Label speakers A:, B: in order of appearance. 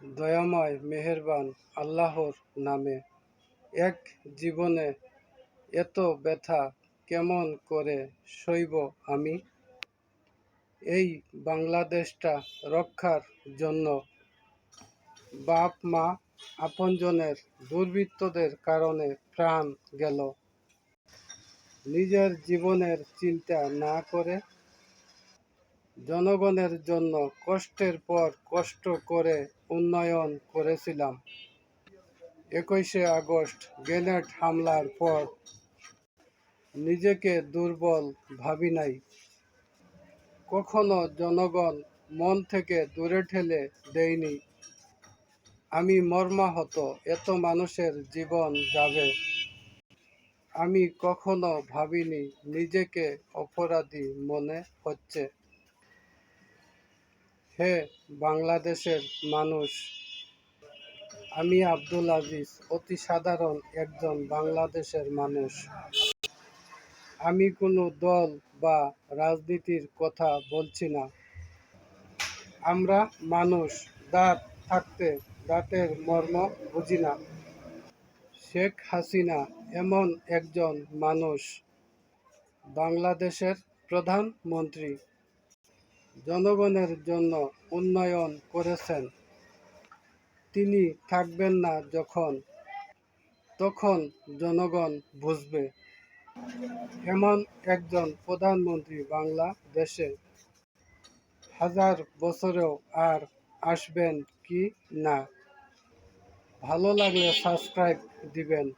A: দয়াময় মেহেরবান আল্লাহর নামে। এক জীবনে এত ব্যথা কেমন করে সইব আমি? এই বাংলাদেশটা রক্ষার জন্য বাপ মা আপনজনের দুর্বৃত্তদের কারণে প্রাণ গেল। নিজের জীবনের চিন্তা না করে জনগণের জন্য কষ্টের পর কষ্ট করে উন্নয়ন করেছিলাম। 21শে আগস্ট গ্রেনেড হামলার পর নিজেকে দুর্বল ভাবি নাই। কখনো জনগণ মন থেকে দূরে ঠেলে দেয়নি। আমি মর্মাহত, এত মানুষের জীবন যাবে। আমি কখনো ভাবিনি নিজেকে অপরাধী মনে হচ্ছে। হে বাংলাদেশের মানুষ, আমি আব্দুল আজিজ, অতি সাধারণ একজন বাংলাদেশের মানুষ। আমি কোনো দল বা রাজনীতির কথা বলছি না। আমরা মানুষ, দাঁত থাকতে দাঁতের মর্ম বুঝি না। শেখ হাসিনা এমন একজন মানুষ, বাংলাদেশের প্রধানমন্ত্রী, জনগণের জন্য উন্নয়ন করেছেন। তিনি থাকবেন না যখন, তখন জনগণ বুঝবে। এমন একজন প্রধানমন্ত্রী বাংলাদেশে হাজার বছরেও আর আসবেন কি না। ভালো লাগলে সাবস্ক্রাইব দিবেন।